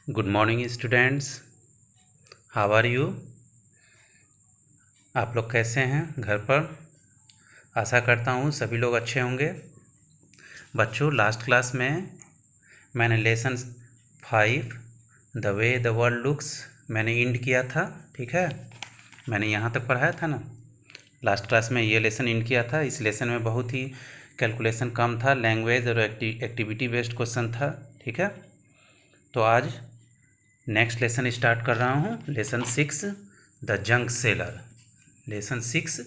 Good morning students. How are you? आप लोग कैसे हैं घर पर? आशा करता हूँ सभी लोग अच्छे होंगे। बच्चों, लास्ट क्लास में मैंने lesson 5 the way the world looks मैंने इंड किया था। ठीक है, मैंने यहाँ तक पढ़ाया था ना। लास्ट क्लास में ये लेसन इंड किया था। इस लेसन में बहुत ही कैलकुलेशन कम था, लैंग्वेज और एक्टिविटी बेस्ड क्वेश्चन था। ठीक है, तो आज नेक्स्ट लेसन स्टार्ट कर रहा हूँ। Lesson 6 the junk seller. Lesson 6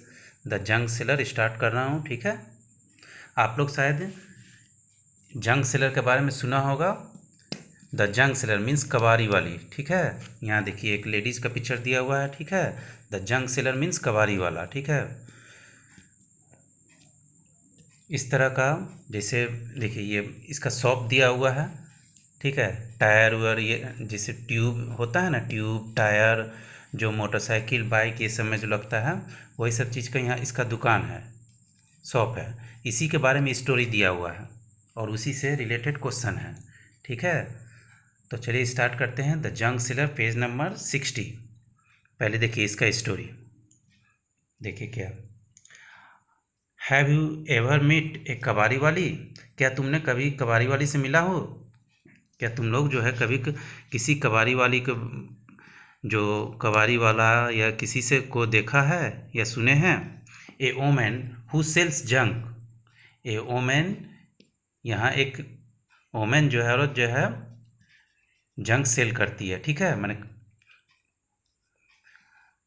the junk seller start कर रहा हूँ। ठीक है, आप लोग शायद जंक सेलर के बारे में सुना होगा। द जंक सेलर मीन्स कबाड़ी वाली। ठीक है, यहाँ देखिए एक लेडीज़ का पिक्चर दिया हुआ है। ठीक है, द जंक सेलर मीन्स कबाड़ी वाला। ठीक है, इस तरह का, जैसे देखिए ये इसका शॉप दिया हुआ है। ठीक है, टायर वायर, ये जैसे ट्यूब होता है ना, ट्यूब टायर जो मोटरसाइकिल बाइक ये सब में जो लगता है, वही सब चीज़ का यहाँ इसका दुकान है, शॉप है। इसी के बारे में स्टोरी दिया हुआ है और उसी से रिलेटेड क्वेश्चन है। ठीक है, तो चलिए स्टार्ट करते हैं। The junk seller, page number 60। पहले देखिए इसका स्टोरी, देखिए क्या। हैव यू एवर मीट ए कबाड़ी वाली? क्या तुमने कभी कबाड़ी वाली से मिला हो? क्या तुम लोग जो है कभी किसी कबाड़ी वाली को, जो कबाड़ी वाला या किसी से को देखा है या सुने हैं? A woman who sells junk. A woman, यहाँ एक ओमैन जो है, औरत जो है, जंक सेल करती है। ठीक है, मैंने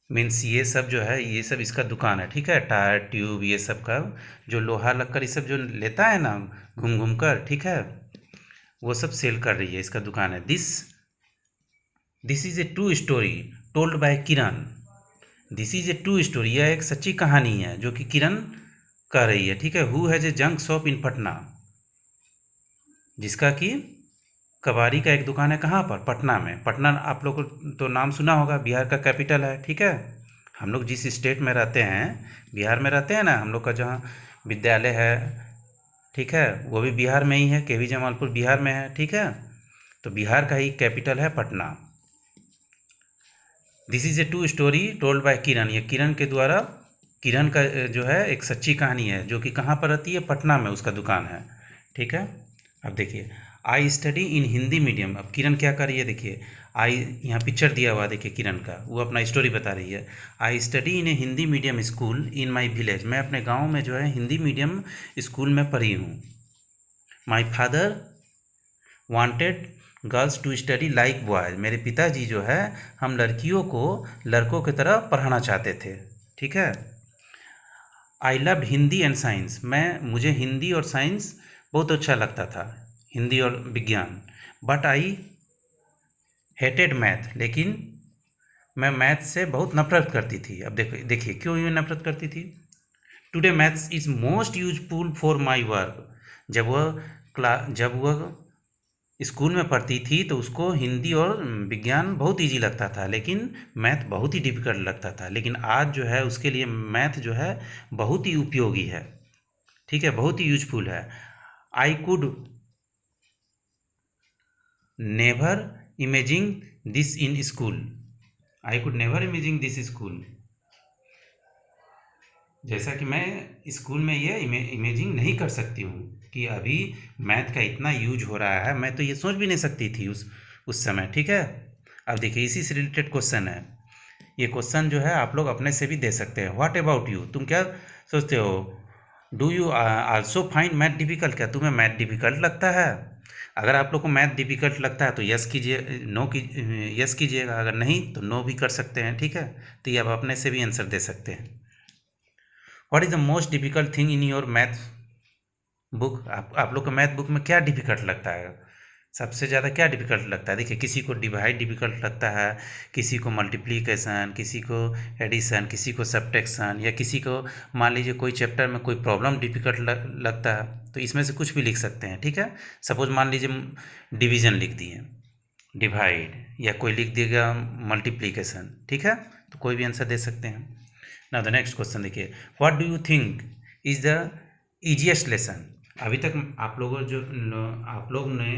मीन्स ये सब जो है, ये सब इसका दुकान है। ठीक है, टायर ट्यूब ये सब का, जो लोहा लक्कर ये सब जो लेता है ना घूम घूम कर, ठीक है, वो सब सेल कर रही है, इसका दुकान है। This is a true story told by Kiran. This is a true story, यह एक सच्ची कहानी है जो कि किरण कह रही है। ठीक है, who has a junk shop in Patna, जिसका कि कबाड़ी का एक दुकान है। कहाँ पर? पटना में। पटना आप लोग को तो नाम सुना होगा, बिहार का कैपिटल है। ठीक है, हम लोग जिस स्टेट में रहते हैं, बिहार में रहते हैं ना, हम लोग का जहाँ विद्यालय है, ठीक है, वो भी बिहार में ही है। के वी जमालपुर बिहार में है। ठीक है, तो बिहार का ही कैपिटल है Patna. This is a true story told by Kiran, ये किरण के द्वारा, किरण का जो है एक सच्ची कहानी है, जो कि कहाँ पर रहती है? पटना में उसका दुकान है। ठीक है, अब देखिए, I study in Hindi medium. अब किरण क्या कर रही है, देखिए आई, यहाँ पिक्चर दिया हुआ, देखिए किरण का, वो अपना स्टोरी बता रही है। I study in A Hindi medium school in my village. मैं अपने गाँव में जो है हिंदी मीडियम स्कूल में पढ़ी हूँ। My father wanted girls to study like boys. मेरे पिताजी जो है, हम लड़कियों को लड़कों की तरह पढ़ाना चाहते थे। ठीक है, I loved Hindi and science. मुझे हिंदी और साइंस बहुत अच्छा लगता था, हिंदी और विज्ञान। बट आई हेटेड मैथ, लेकिन मैं मैथ से बहुत नफरत करती थी। अब देखो, देखिए क्यों ये नफरत करती थी। Today maths is most useful for my work. जब वह स्कूल में पढ़ती थी तो उसको हिंदी और विज्ञान बहुत इजी लगता था, लेकिन मैथ बहुत ही डिफिकल्ट लगता था। लेकिन आज जो है उसके लिए मैथ जो है बहुत ही उपयोगी है। ठीक है, बहुत ही यूजफुल है। I could never imaging this in school. I could never imaging this school, जैसा कि मैं स्कूल में ये इमेजिंग नहीं कर सकती हूँ कि अभी मैथ का इतना यूज हो रहा है। मैं तो ये सोच भी नहीं सकती थी उस समय। ठीक है, अब देखिए इसी से रिलेटेड क्वेश्चन है। ये क्वेश्चन जो है आप लोग अपने से भी दे सकते हैं। What about you? तुम क्या सोचते हो? Do you also find math difficult? क्या तुम्हें मैथ डिफिकल्ट लगता है? अगर आप लोग को मैथ डिफिकल्ट लगता है तो यस कीजिए, नो की यस कीजिएगा। अगर नहीं तो नो भी कर सकते हैं। ठीक है, तो ये आप अपने से भी आंसर दे सकते हैं। What is the most difficult thing in your math book? आप लोग को मैथ बुक में क्या डिफिकल्ट लगता है? सबसे ज़्यादा क्या डिफिकल्ट लगता है? देखिए, किसी को डिवाइड डिफिकल्ट लगता है, किसी को मल्टीप्लिकेशन, किसी को एडिशन, किसी को सब्ट्रैक्शन, या किसी को मान लीजिए कोई चैप्टर में कोई प्रॉब्लम डिफिकल्ट लगता है, तो इसमें से कुछ भी लिख सकते हैं। ठीक है, सपोज मान लीजिए डिवीजन लिख दिए, डिवाइड, या कोई लिख देगा मल्टीप्लिकेशन। ठीक है, तो कोई भी आंसर दे सकते हैं। नाउ द नेक्स्ट क्वेश्चन देखिए, what do you think is the easiest lesson? अभी तक आप लोग ने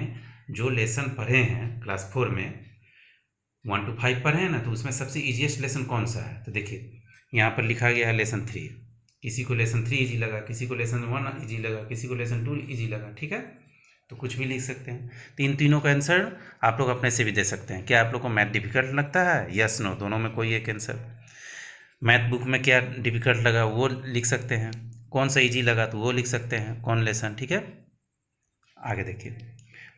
जो लेसन पढ़े हैं क्लास 4 में 1 to 5 पढ़े हैं ना, तो उसमें सबसे ईजिएस्ट लेसन कौन सा है? तो देखिए यहाँ पर लिखा गया है लेसन 3। किसी को लेसन 3 इजी लगा, किसी को लेसन 1 इजी लगा, किसी को लेसन 2 इजी लगा, ठीक है, तो कुछ भी लिख सकते हैं। तो इन तीनों का आंसर आप लोग अपने से भी दे सकते हैं। क्या आप लोग को मैथ डिफिकल्ट लगता है? यस नो दोनों में कोई एक आंसर। मैथ बुक में क्या डिफिकल्ट लगा वो लिख सकते हैं, कौन सा इजी लगा तो वो लिख सकते हैं, कौन लेसन, ठीक है। आगे देखिए,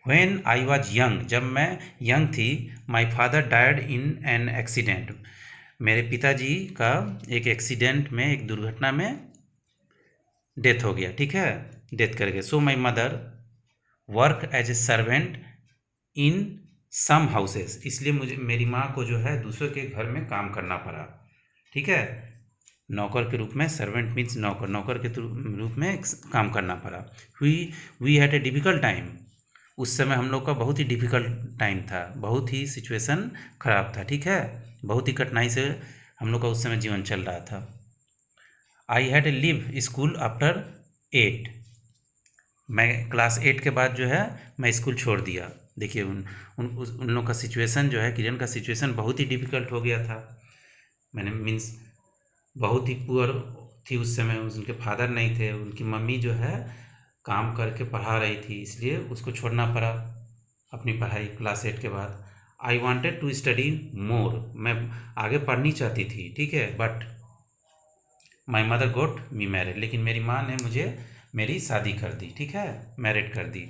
व्हेन आई वॉज यंग, जब मैं यंग थी, my father died in an accident, मेरे पिताजी का एक एक्सीडेंट में, एक दुर्घटना में डेथ हो गया, ठीक है, डेथ कर गए। So my mother work as a servant in some houses, इसलिए मुझे, मेरी माँ को जो है दूसरों के घर में काम करना पड़ा, ठीक है, नौकर के रूप में, सर्वेंट मीन्स नौकर, नौकर के रूप में काम करना पड़ा। We had a difficult time, उस समय हम लोग का बहुत ही डिफ़िकल्ट टाइम था, बहुत ही सिचुएशन ख़राब था, ठीक है, बहुत ही कठिनाई से हम लोग का उस समय जीवन चल रहा था। I had a leave school after 8, मैं क्लास 8 के बाद जो है मैं स्कूल छोड़ दिया। देखिए उन लोग का सिचुएशन जो है, किरण का सिचुएशन बहुत ही डिफ़िकल्ट हो गया था, मैंने मीन्स बहुत ही पुअर थी उस समय, उनके फादर नहीं थे, उनकी मम्मी जो है काम करके पढ़ा रही थी, इसलिए उसको छोड़ना पड़ा अपनी पढ़ाई क्लास 8 के बाद। I wanted to study more, मैं आगे पढ़नी चाहती थी, ठीक है, but my mother got me married, लेकिन मेरी माँ ने मुझे मेरी शादी कर दी, ठीक है, मैरिड कर दी।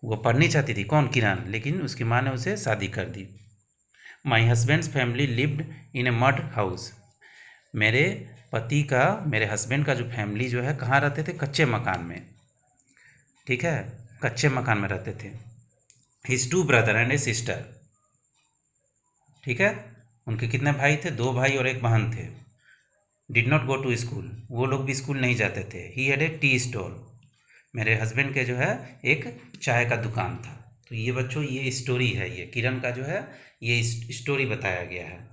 वो पढ़नी चाहती थी, कौन? किरण, लेकिन उसकी माँ ने उसे शादी कर दी। My husband's family lived in a mud house, मेरे पति का, मेरे हस्बैंड का जो फैमिली जो है कहाँ रहते थे? कच्चे मकान में, ठीक है, कच्चे मकान में रहते थे। His 2 brother and A sister, ठीक है, उनके कितने भाई थे? 2 भाई और 1 बहन थे। Did not go to school, वो लोग भी स्कूल नहीं जाते थे। He had a tea stall, मेरे हस्बैंड के जो है एक चाय का दुकान था। तो ये बच्चों ये स्टोरी है, ये किरण का जो है ये स्टोरी बताया गया है,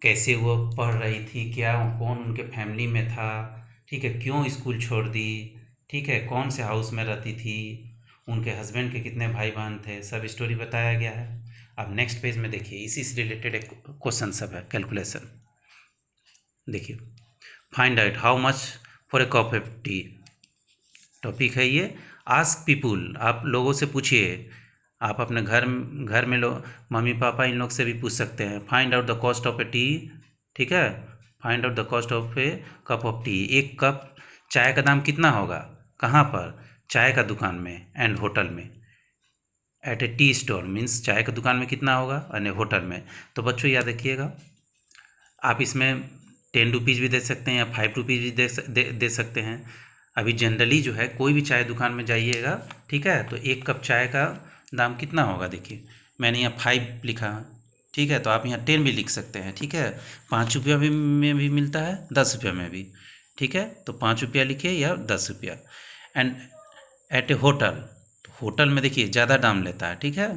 कैसे वो पढ़ रही थी, क्या कौन उनके फैमिली में था, ठीक है, क्यों स्कूल छोड़ दी, ठीक है, कौन से हाउस में रहती थी, उनके हस्बैंड के कितने भाई बहन थे, सब स्टोरी बताया गया है। अब नेक्स्ट पेज में देखिए, इसी से रिलेटेड एक क्वेश्चन सब है, कैलकुलेशन देखिए। Find out how much for a cup of T, topic है ये। आस्क पीपुल, आप लोगों से पूछिए, आप अपने घर में लोग, मम्मी पापा इन लोग से भी पूछ सकते हैं। Find out the cost of A T, ठीक है, find out the cost of A cup of T, एक कप चाय का दाम कितना होगा? कहाँ पर? चाय का दुकान में एंड होटल में। At a tea stall means चाय का दुकान में कितना होगा, और होटल में। तो बच्चों याद रखिएगा, आप इसमें 10 रुपीज़ भी दे सकते हैं या 5 रुपीज़ भी दे सकते हैं। अभी जनरली जो है कोई भी चाय दुकान में जाइएगा, ठीक है, तो एक कप चाय का दाम कितना होगा? देखिए मैंने यहाँ 5 लिखा, ठीक है, तो आप यहाँ 10 भी लिख सकते हैं, ठीक है, 5 रुपया भी में भी मिलता है, 10 रुपया में भी, ठीक है, तो 5 रुपया लिखिए या 10 रुपया। एंड एट ए होटल, तो होटल में देखिए ज़्यादा दाम लेता है, ठीक है,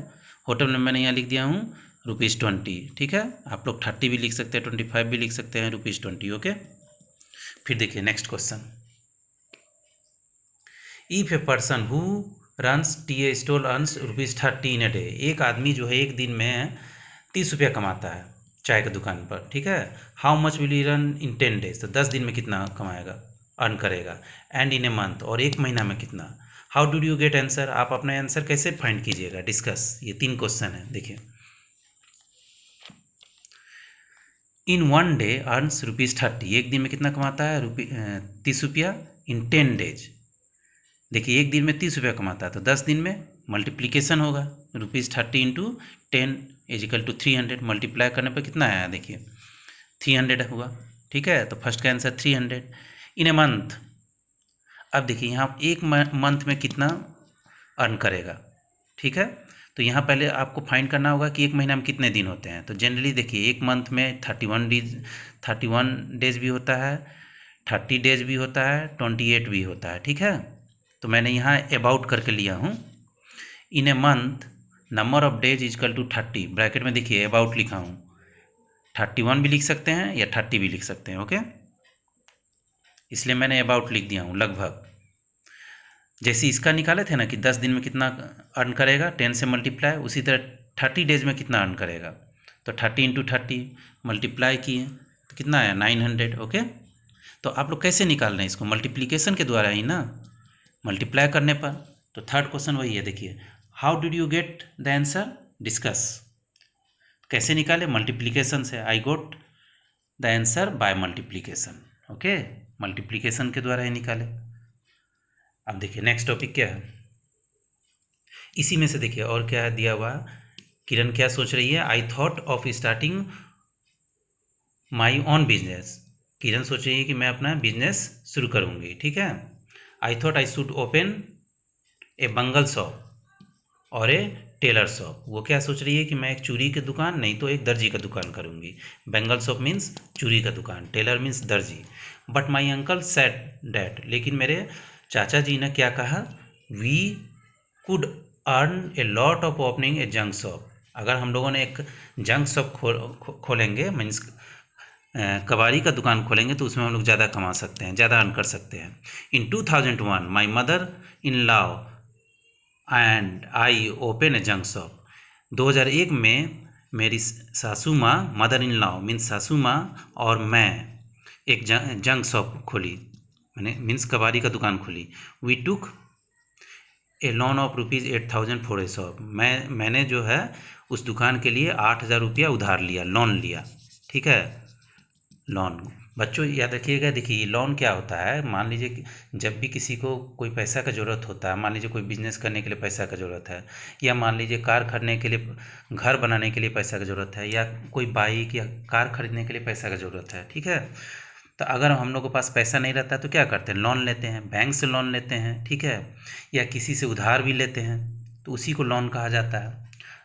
होटल में मैंने यहाँ लिख दिया हूँ ₹20, ठीक है, आप लोग 30 भी लिख सकते हैं, 25 भी लिख सकते हैं, ₹20, ओके। फिर देखिए next question, if a person who runs T A stall earns ₹30 in a day, एक आदमी जो है एक दिन में 30 रुपया कमाता है चाय की दुकान पर, ठीक है, how much will he run in 10 days, तो 10 दिन में कितना कमाएगा, अर्न करेगा, एंड इन ए मंथ, और एक महीना में कितना। How do you get answer, आप अपना आंसर कैसे फाइंड कीजिएगा, डिस्कस, ये 3 क्वेश्चन है देखिए। इन 1 डे अर्न्स ₹30, एक दिन में कितना कमाता है? 30 रुपया, इन 10 डेज, देखिए एक दिन में 30 रुपया कमाता है, तो 10 दिन में मल्टीप्लिकेशन होगा, ₹30 इंटू 10 इजिकल टू 300, मल्टीप्लाई करने पर कितना आया देखिए 300 हुआ, ठीक है, तो फर्स्ट का आंसर 300। इन ए मंथ, अब देखिए यहाँ एक मंथ में कितना अर्न करेगा, ठीक है, तो यहाँ पहले आपको फाइंड करना होगा कि एक महीना में कितने दिन होते हैं। तो जनरली देखिए एक मंथ में 31 डेज भी होता है, 30 डेज भी होता है, 28 भी होता है, ठीक है, तो मैंने यहाँ अबाउट करके लिया हूँ। In a month number of days is equal to 30, bracket में देखिए अबाउट लिखा हूँ, 31 भी लिख सकते हैं या 30 भी लिख सकते हैं, ओके, इसलिए मैंने अबाउट लिख दिया हूँ लगभग। जैसे इसका निकाले थे ना कि 10 दिन में कितना अर्न करेगा, 10 से मल्टीप्लाई, उसी तरह 30 डेज में कितना अर्न करेगा। तो 30 इंटू 30 मल्टीप्लाई किए तो कितना आया 900। ओके, तो आप लोग कैसे निकाल रहे हैं इसको, मल्टीप्लिकेशन के द्वारा ही ना, मल्टीप्लाई करने पर। तो थर्ड क्वेश्चन वही है, देखिए how did you get the answer, discuss. कैसे निकाले, मल्टीप्लिकेशन से, I got the answer by multiplication. Okay, multiplication के द्वारा ही निकाले। अब देखिए नेक्स्ट टॉपिक क्या है, इसी में से देखिए और क्या है दिया हुआ। किरण क्या सोच रही है, I thought of starting my own business. Kiran सोच रही है कि मैं अपना बिजनेस शुरू करूंगी, ठीक है। I thought I should open a bangle shop और ए टेलर शॉप। वो क्या सोच रही है कि मैं एक चूड़ी की दुकान नहीं तो एक दर्जी का दुकान करूंगी। बेंगल शॉप मीन्स चूड़ी का दुकान, टेलर मीन्स दर्जी। But my uncle said that, लेकिन मेरे चाचा जी ने क्या कहा, we could earn a lot of opening a junk shop. अगर हम लोगों ने एक जंक शॉप खोलेंगे, मीन्स कबाड़ी का दुकान खोलेंगे, तो उसमें हम लोग ज़्यादा कमा सकते हैं, ज़्यादा अर्न कर सकते हैं। इन 2001 my mother in law and I open A junk shop. 2001 में मेरी सासू माँ, मदर इन लॉ मीन्स सासू माँ, और मैं एक जंक शॉप खोली, मैंने मीन्स कबाड़ी का दुकान खोली। We took a loan of ₹8,000 for a shop. मैंने जो है उस दुकान के लिए 8,000 रुपया उधार लिया, लोन लिया, ठीक है। लोन, बच्चों याद रखिएगा, देखिए लोन क्या होता है, मान लीजिए कि जब भी किसी को कोई पैसा का ज़रूरत होता है, मान लीजिए कोई बिजनेस करने के लिए पैसा का ज़रूरत है, या मान लीजिए कार खरीदने के लिए, घर बनाने के लिए पैसा का ज़रूरत है, या कोई बाइक या कार खरीदने के लिए पैसा का ज़रूरत है, ठीक है। तो अगर हम लोग के पास पैसा नहीं रहता तो क्या करते हैं, लोन लेते हैं, बैंक से लोन लेते हैं, ठीक है, या किसी से उधार भी लेते हैं, तो उसी को लोन कहा जाता है।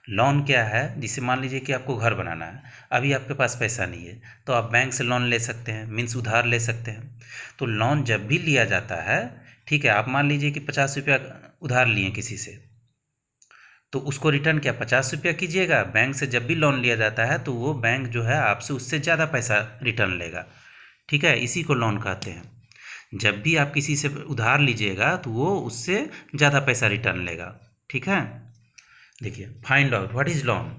लोन क्या है, जिसे मान लीजिए कि आपको घर बनाना है, अभी आपके पास पैसा नहीं है, तो आप बैंक से लोन ले सकते हैं, मीन्स उधार ले सकते हैं। तो लोन जब भी लिया जाता है, ठीक है, आप मान लीजिए कि 50 रुपया उधार लिए किसी से, तो उसको रिटर्न क्या 50 रुपया कीजिएगा। बैंक से जब भी लोन लिया जाता है तो वो बैंक जो है आपसे उससे ज़्यादा पैसा रिटर्न लेगा, ठीक है, इसी को लोन कहते हैं। जब भी आप किसी से उधार लीजिएगा तो वो उससे ज़्यादा पैसा रिटर्न लेगा, ठीक है। देखिए find out what is loan,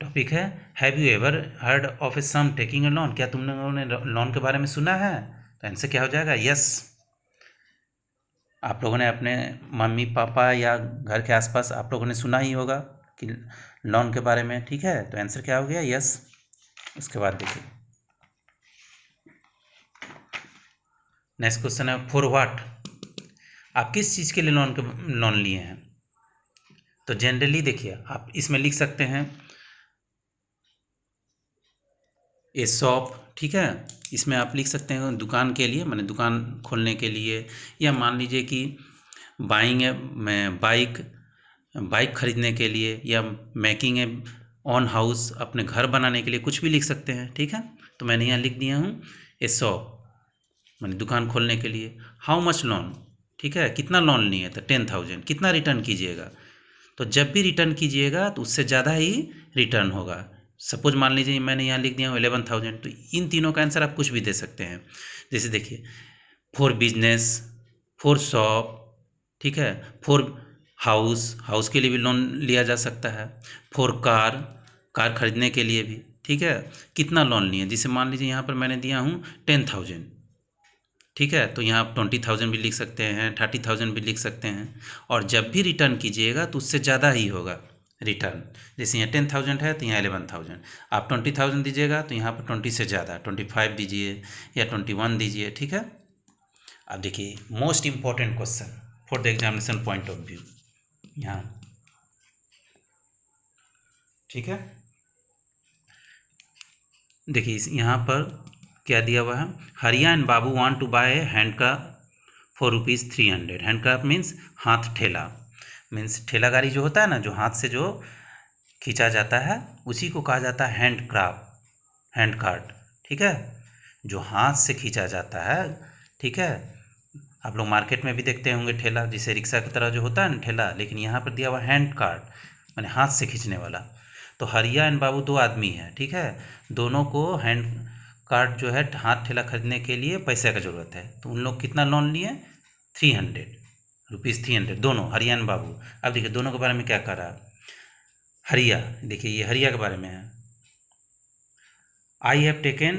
topic है have you ever heard of a sum taking a loan. क्या तुम लोगों ने लोन के बारे में सुना है, तो आंसर क्या हो जाएगा, यस। आप लोगों ने अपने मम्मी पापा या घर के आसपास आप लोगों ने सुना ही होगा कि लोन के बारे में, ठीक है। तो आंसर क्या हो गया, यस। उसके बाद देखिए नेक्स्ट क्वेश्चन है फॉर व्हाट। आप किस चीज़ के लिए लोन लिए हैं। तो जनरली देखिए आप इसमें लिख सकते हैं ए शॉप, ठीक है, इसमें आप लिख सकते हैं दुकान के लिए, माने दुकान खोलने के लिए, या मान लीजिए कि बाइंग है, मैं बाइक खरीदने के लिए, या मेकिंग ए ऑन हाउस, अपने घर बनाने के लिए, कुछ भी लिख सकते हैं, ठीक है। तो मैंने यहाँ लिख दिया हूँ ए शॉप, मैंने दुकान खोलने के लिए। हाउ मच लोन, ठीक है, कितना लोन लिए, तो 10,000। कितना रिटर्न कीजिएगा, तो जब भी रिटर्न कीजिएगा तो उससे ज़्यादा ही रिटर्न होगा। सपोज मान लीजिए मैंने यहाँ लिख दिया हूँ 11,000, तो इन तीनों का आंसर आप कुछ भी दे सकते हैं। जैसे देखिए फॉर बिजनेस, फॉर शॉप, ठीक है, फॉर हाउस के लिए भी लोन लिया जा सकता है, फॉर कार खरीदने के लिए भी, ठीक है। कितना लोन लिए, जिसे मान लीजिए यहाँ पर मैंने दिया हूँ 10,000, ठीक है, तो यहाँ आप 20,000 भी लिख सकते हैं, 30,000 भी लिख सकते हैं। और जब भी रिटर्न कीजिएगा तो उससे ज़्यादा ही होगा रिटर्न। जैसे यहाँ 10,000 है तो यहाँ 11,000, आप 20,000 दीजिएगा तो यहाँ पर 20 से ज़्यादा 25 दीजिए या 21 दीजिए, ठीक है। अब देखिए most important question for the examination point of view, यहाँ, ठीक है। देखिए यहाँ पर क्या दिया हुआ है, Hariya and Babu want to buy handcraft for ₹300। Handcraft means हाथ ठेला, मीन्स ठेला गाड़ी जो होता है ना, जो हाथ से जो खींचा जाता है, उसी को कहा जाता है हैंडक्राफ्ट, हैंड कार्ट, ठीक है, जो हाथ से खींचा जाता है, ठीक है। आप लोग मार्केट में भी देखते होंगे ठेला, जिसे रिक्शा की तरह जो होता है ना ठेला, लेकिन यहाँ पर दिया हुआ हैंड कार्ट, मैंने हाथ से खींचने वाला। तो हरिया एंड बाबू 2 आदमी हैं, ठीक है, दोनों को हैंड कार्ट जो है हाथ ठेला खरीदने के लिए पैसे का ज़रूरत है। तो उन लोग कितना लोन लिए, 300, ₹300 दोनों, हरिया एंड बाबू। अब देखिए दोनों के बारे में क्या कर रहा है। हरिया, देखिए ये हरिया के बारे में है। I have taken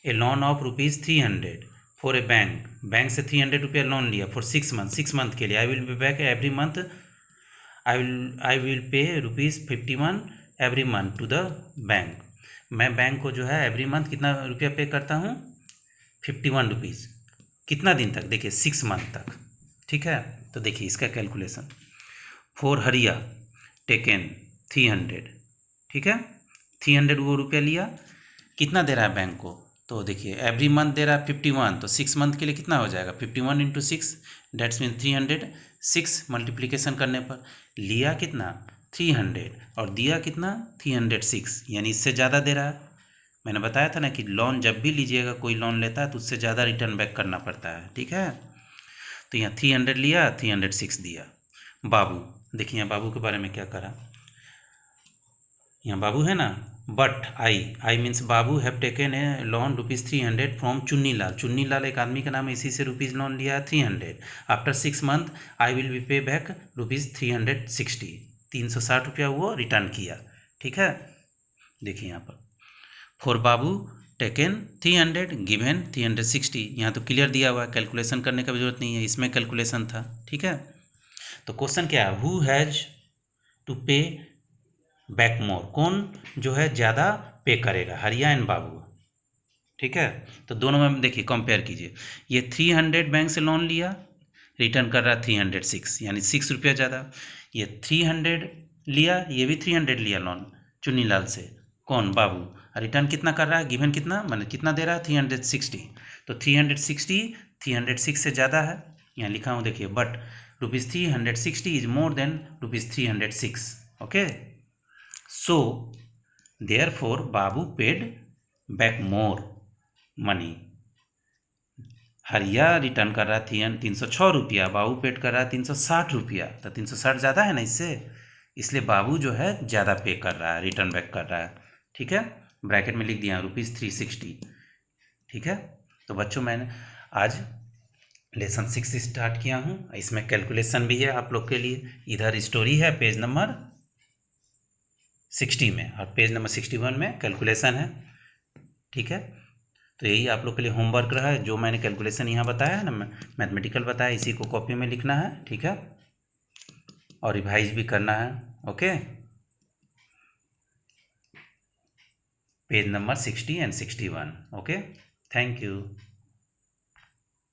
a loan of ₹300 for a bank. Bank से 300 रुपया लोन लिया फॉर 6 मंथ, 6 मंथ के लिए। I will be back every month, I will pay ₹51 every month to the bank. मैं बैंक को जो है एवरी मंथ कितना रुपया पे करता हूँ, ₹51। कितना दिन तक, देखिए 6 मंथ तक, ठीक है। तो देखिए इसका कैलकुलेशन, फॉर हरिया टेकन 300, ठीक है, 300 वो रुपया लिया, कितना दे रहा है बैंक को, तो देखिए एवरी मंथ दे रहा है 51, तो 6 मंथ के लिए कितना हो जाएगा, 51 × 6, डेट्स मीन 306। मल्टीप्लीकेशन करने पर लिया कितना 300 और दिया कितना 306, यानी इससे ज़्यादा दे रहा है। मैंने बताया था ना कि लोन जब भी लीजिएगा, कोई लोन लेता है तो उससे ज़्यादा रिटर्न बैक करना पड़ता है, ठीक है। तो यहाँ 300 लिया, 306 दिया। बाबू, देखिए यहाँ बाबू के बारे में क्या करा, यहाँ बाबू है ना, but I means Babu have taken a loan ₹300 from Chunni Lal. Chunni Lal एक आदमी का नाम है, इसी से रुपीज़ लोन लिया है 300। After 6 month I will B पे बैक ₹360, 360 रुपया वो रिटर्न किया, ठीक है। देखिए यहाँ पर फॉर बाबू टेकन 300 गिवन 360, यहाँ तो क्लियर दिया हुआ है, कैलकुलेशन करने का भी जरूरत नहीं है, इसमें कैलकुलेशन था, ठीक है। तो क्वेश्चन क्या है, हु हैज़ टू पे बैक मोर, कौन जो है ज़्यादा पे करेगा, हरिया एंड बाबू, ठीक है। तो दोनों में देखिए कंपेयर कीजिए, ये 300 बैंक से लोन लिया, रिटर्न कर रहा है 306, यानी 6 रुपया ज़्यादा। ये 300 लिया, ये भी 300 लिया लोन चुन्नीलाल से, कौन, बाबू, रिटर्न कितना कर रहा है, गिवन कितना, मैंने कितना दे रहा है 360, तो 360 306 से ज़्यादा है, यहाँ लिखा हूँ देखिए, but ₹360 is more than ₹306, okay. So therefore Babu paid back more money. हरिया रिटर्न कर रहा है 306 रुपया, बाबू पेड कर रहा है 360 रुपया, तो 360 ज़्यादा है ना इससे, इसलिए बाबू जो है ज़्यादा पे कर रहा है, रिटर्न बैक कर रहा है, ठीक है। ब्रैकेट में लिख दिया ₹360, ठीक है। तो बच्चों मैंने आज लेसन 6 स्टार्ट किया हूँ, इसमें कैलकुलेशन भी है आप लोग के लिए। इधर स्टोरी है पेज नंबर 60 में, और पेज नंबर 61 में कैलकुलेशन है, ठीक है। तो यही आप लोग के लिए होमवर्क रहा है, जो मैंने कैलकुलेशन यहाँ बताया है ना, मैथमेटिकल बताया, इसी को कॉपी में लिखना है, ठीक है, और रिवाइज भी करना है, okay. Page number 60 and 61, okay. Thank you.